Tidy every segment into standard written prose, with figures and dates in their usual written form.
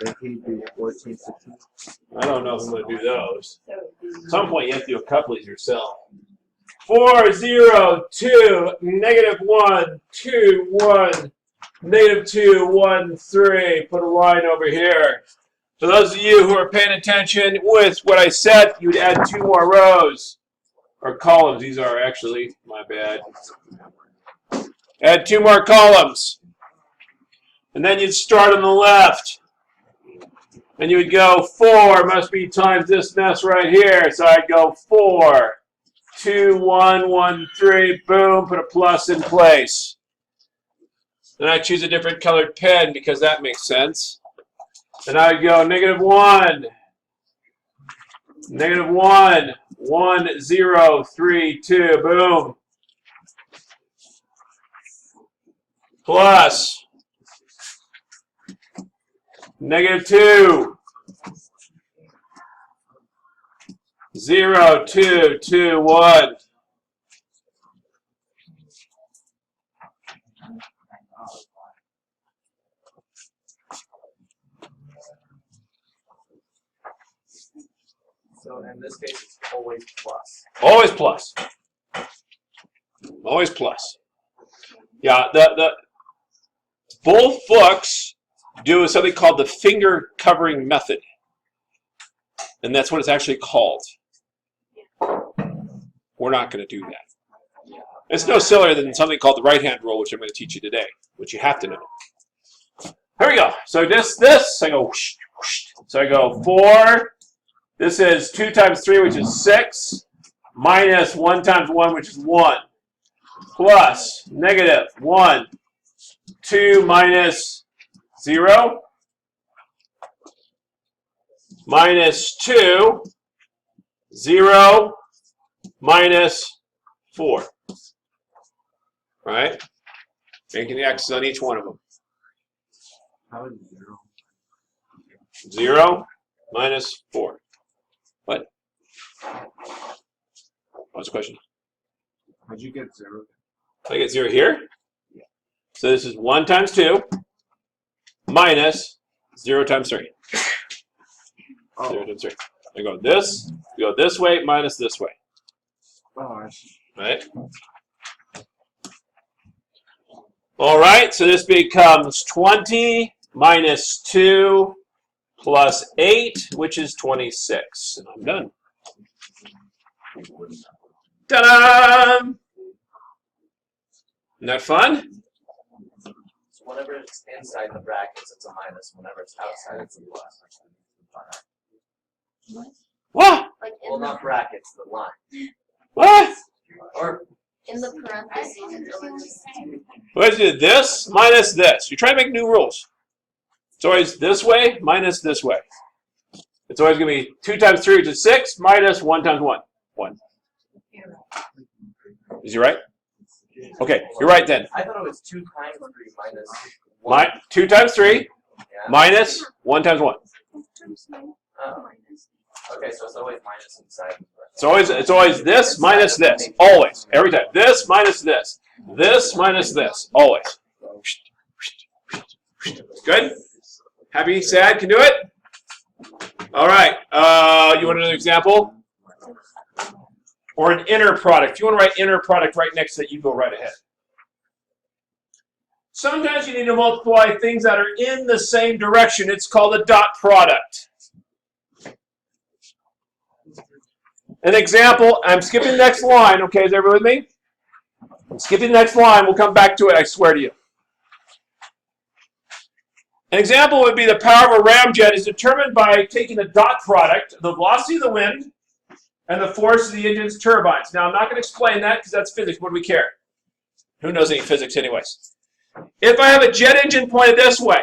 Then can you do 14, 16? I don't know if I'm going to do those. At some point, you have to do a couple of these yourself. 4, 0, 2, negative 1, 2, 1, negative 2, 1, 3. Put a line over here. For those of you who are paying attention with what I said, you would add 2 more rows. Or columns. These are actually, my bad. Add 2 more columns. And then you'd start on the left. And you would go 4 must be times this mess right here. So I'd go 4, 2, 1, 1, 3, boom, put a plus in place. Then I choose a different colored pen because that makes sense. Then I would go negative 1, negative 1, 1, 0, 3, 2, boom. Plus. Negative 2, 0, 2, 2, 1. So in this case, it's always plus. Always plus. Always plus. Yeah, the both books do something called the finger covering method. And that's what it's actually called. We're not going to do that. It's no sillier than something called the right-hand rule, which I'm going to teach you today, which you have to know. Here we go. So this, I go, whoosh, whoosh. So I go 4. This is 2 times 3, which is 6, minus 1 times 1, which is 1, plus negative 1, 2 minus 0, minus 2, 0, minus 4. Right? Making the x's on each one of them. How is 0? 0 minus 4. What? What's the question? How'd you get 0? I get 0 here? So this is 1 times 2 minus 0 times 3. Oh. 0 times 3. I go this way minus this way. Oh, I see. Right? All right, so this becomes 20 minus 2 plus 8, which is 26. And I'm done. Ta-da! Isn't that fun? So whenever it's inside the brackets, it's a minus. Whenever it's outside, it's a plus. What? Like in Well, the, not brackets, the line. What? Or in the parentheses. What is it? This minus this. You try to make new rules. It's always this way minus this way. It's always going to be 2 times 3, which is 6, minus 1 times 1. 1. Is he right? Okay, you're right then. I thought it was 2 times 3 minus 1. 2 times 3 Yeah. minus 1 times 1. Oh. Okay, so it's always minus inside. It's always this minus this. Always. Every time. This minus this. This minus this. Always. Good? Happy, sad, can do it? All right. You want another example? Or an inner product. If you want to write inner product right next to it, you go right ahead. Sometimes you need to multiply things that are in the same direction. It's called a dot product. An example, I'm skipping the next line. Okay, is everybody with me? I'm skipping the next line. We'll come back to it, I swear to you. An example would be the power of a ramjet is determined by taking the dot product, the velocity of the wind, and the force of the engine's turbines. Now, I'm not going to explain that because that's physics. What do we care? Who knows any physics anyways? If I have a jet engine pointed this way,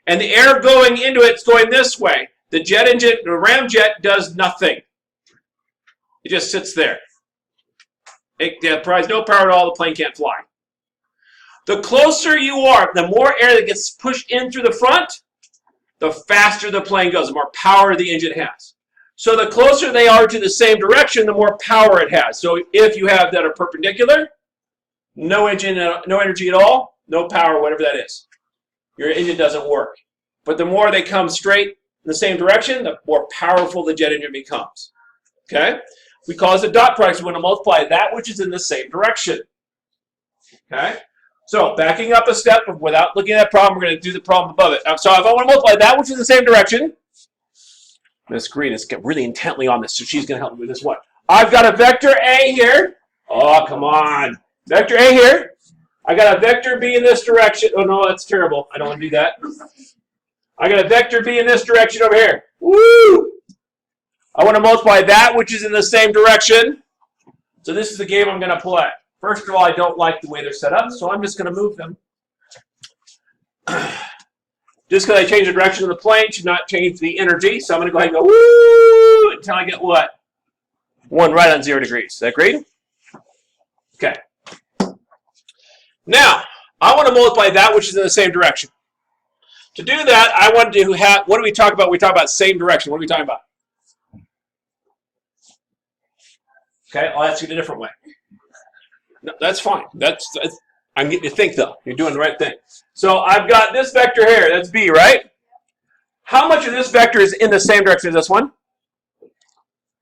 and the air going into it is going this way, the jet engine, the ramjet does nothing. It just sits there. It provides no power at all. The plane can't fly. The closer you are, the more air that gets pushed in through the front, the faster the plane goes, the more power the engine has. So the closer they are to the same direction, the more power it has. So if you have that are perpendicular, no engine, no energy at all, no power, whatever that is. Your engine doesn't work. but the more they come straight in the same direction, the more powerful the jet engine becomes. Okay? We call this a dot product. We want to multiply that which is in the same direction. Okay? So backing up a step without looking at that problem, we're going to do the problem above it. So if I want to multiply that which is in the same direction, Miss Green is really intently on this, so she's going to help me with this one. I've got a vector A here. Oh, come on. Vector A here. I got a vector B in this direction. Oh, no, that's terrible. I don't want to do that. I got a vector B in this direction over here. Woo! I want to multiply that which is in the same direction. So this is the game I'm going to play. First of all, I don't like the way they're set up, so I'm just going to move them. Just because I change the direction of the plane should not change the energy. So I'm going to go ahead and go woo until I get what? 1 right on 0 degrees. Is that agreed? Okay. Now, I want to multiply that which is in the same direction. To do that, I want to have, what do we talk about? We talk about same direction. What are we talking about? Okay, I'll ask you in a different way. No, that's fine. I'm getting you to think, though. You're doing the right thing. So I've got this vector here. That's B, right? How much of this vector is in the same direction as this one?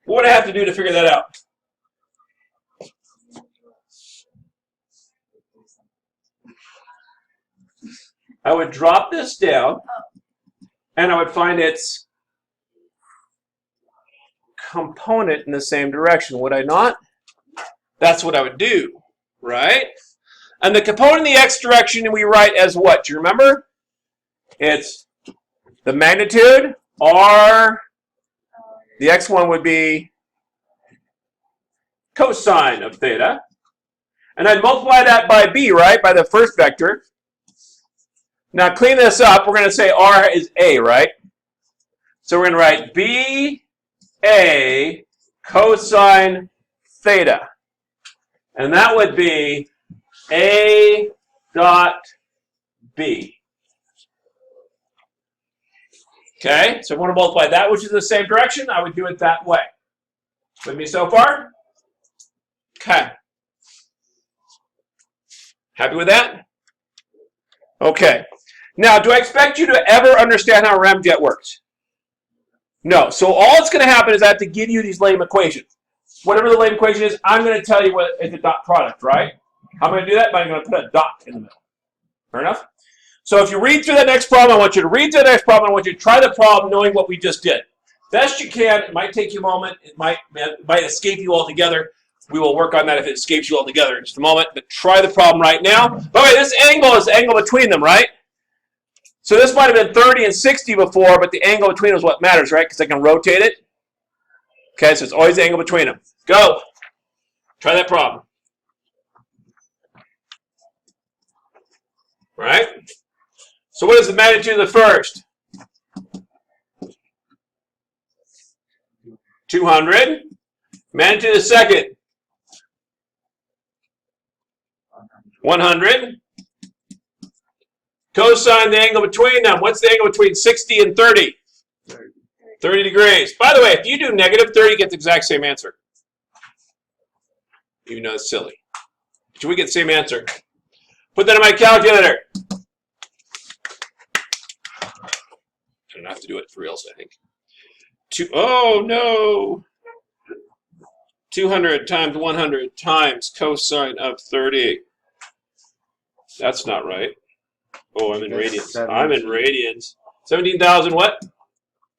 What would I have to do to figure that out? I would drop this down, and I would find its component in the same direction. Would I not? That's what I would do, right? And the component in the x direction we write as what? Do you remember? It's the magnitude, r. The x one would be cosine of theta. And I'd multiply that by b, right? By the first vector. Now clean this up. We're going to say r is a, right? So we're going to write b a cosine theta. And that would be a dot b. Okay, so if I want to multiply that which is in the same direction, I would do it that way. With me so far? Okay. Happy with that? Okay. Now, do I expect you to ever understand how a ramjet works? No. So all that's going to happen is I have to give you these lame equations. Whatever the lame equation is, I'm going to tell you what is the dot product, right? How am I going to do that? I'm going to put a dot in the middle. Fair enough? So if you read through the next problem, I want you to read through the next problem. I want you to try the problem knowing what we just did. Best you can. It might take you a moment. It might escape you altogether. We will work on that if it escapes you altogether in just a moment. But try the problem right now. By the way, this angle is the angle between them, right? So this might have been 30 and 60 before, but the angle between them is what matters, right? Because I can rotate it. Okay, so it's always the angle between them. Go. Try that problem. All right? So what is the magnitude of the first? 200. Magnitude of the second? 100. Cosine the angle between them. What's the angle between 60 and 30? 30 degrees. By the way, if you do negative 30, you get the exact same answer. Even though it's silly. But we get the same answer. Put that in my calculator. I don't have to do it for reals, I think. Oh, no. 200 times 100 times cosine of 30. That's not right. Oh, I'm in radians. I'm in radians. 17,000 what?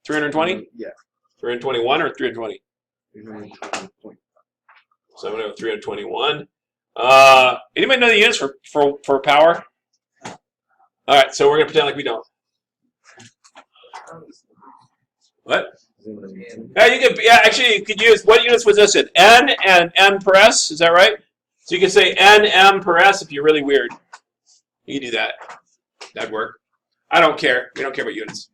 320? Yeah. 321 or 320? 320. 321. Anybody know the units for power? All right, so we're going to pretend like we don't. What? Yeah, you could. Yeah, actually, you could use, what units was this in? N and M per S, is that right? So you can say N-M per S if you're really weird. You can do that. That'd work. I don't care. We don't care about units.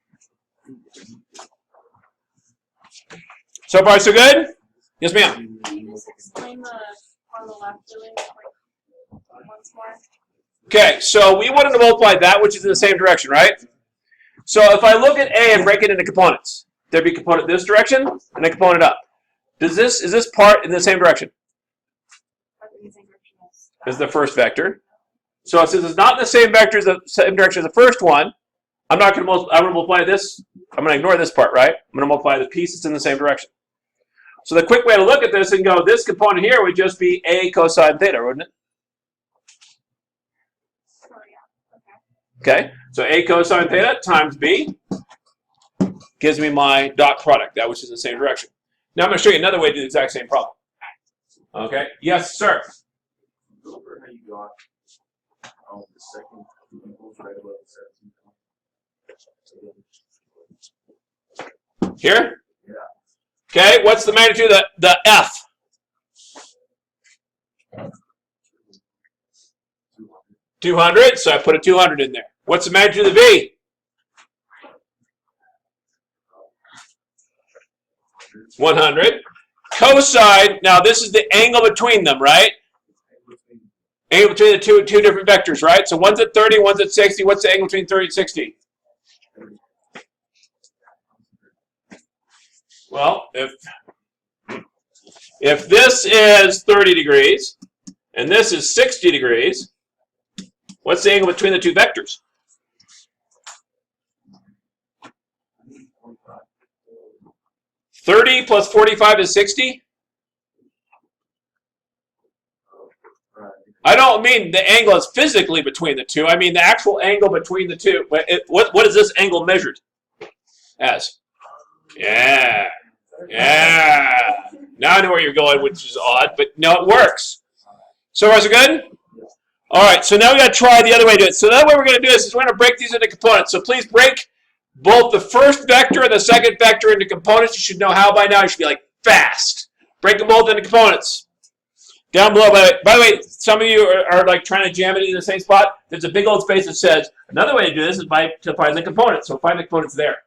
So far, so good? Yes, ma'am. Can you just explain the on the left doing once more? Okay, so we wanted to multiply that which is in the same direction, right? So if I look at A and break it into components, there'd be a component this direction and a component up. Is this part in the same direction as the first vector? So since it's not in the same vector as the same direction as the first one, I'm not going to multiply. I'm going to multiply this. I'm going to ignore this part, right? I'm going to multiply the piece that's in the same direction. So the quick way to look at this and go, this component here would just be A cosine theta, wouldn't it? Oh, yeah. Okay. Okay, so A cosine theta times B gives me my dot product, that which is in the same direction. Now I'm going to show you another way to do the exact same problem. Okay, yes, sir. Remember how you got the second equals right above the 17? Here? Yeah. Okay, what's the magnitude of the F? 200, so I put a 200 in there. What's the magnitude of the V? 100. Cosine, now this is the angle between them, right? Angle between the two different vectors, right? So one's at 30, one's at 60. What's the angle between 30 and 60? Well, if this is 30 degrees and this is 60 degrees, what's the angle between the two vectors? 30 plus 45 is 60? I don't mean the angle is physically between the two. I mean the actual angle between the two. What is this angle measured as? Yeah. Yeah. Now I know where you're going, which is odd, but no, it works. So is it good? All right, so now we got to try the other way to do it. So the other way we're going to do this is we're going to break these into components. So please break both the first vector and the second vector into components. You should know how by now. You should be like, fast. Break them both into components. Down below, by the way, some of you are like trying to jam it in the same spot. There's a big old space that says, another way to do this is to find the components. So find the components there.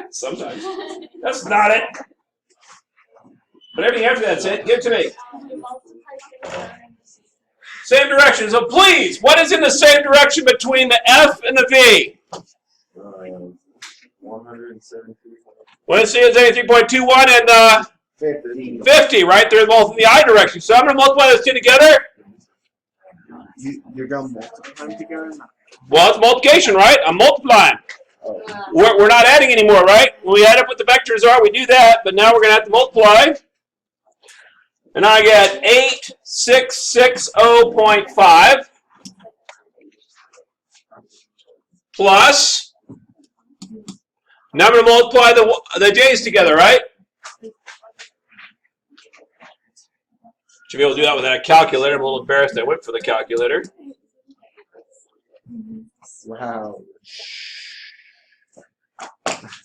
Sometimes. That's not it. But everything after that's it. Give it to me. Same direction. So please, what is in the same direction between the F and the V? 173. Well, let's see, it's 83.21 and 50, right? They're both in the I direction. So I'm going to multiply those two together. You're going to multiply them together? Well, it's multiplication, right? I'm multiplying. Oh. We're not adding anymore, right? When we add up what the vectors are, we do that, but now we're going to have to multiply. And I get 8660.5 plus, now I'm going to multiply the j's together, right? Should be able to do that without a calculator. I'm a little embarrassed I went for the calculator. Wow.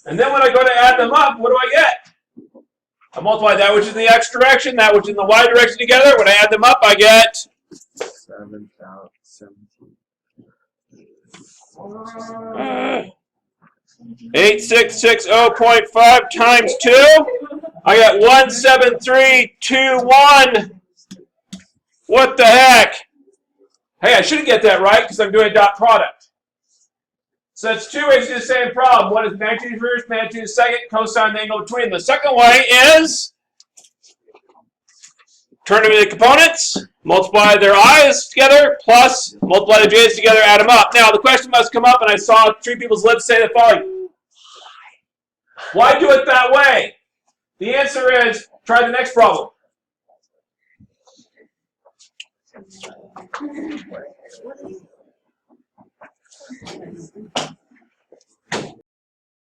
And then when I go to add them up, what do I get? I multiply that which is in the x direction, that which is in the y direction together. When I add them up, I get 8660.5 times 2. I got 17321. What the heck? Hey, I shouldn't get that right because I'm doing a dot product. So it's two ways to do the same problem. One is magnitude first, magnitude second, cosine the angle between. The second way is turn them into components, multiply their i's together, plus multiply the j's together, add them up. Now the question must come up, and I saw three people's lips say the following. Why do it that way? The answer is, try the next problem.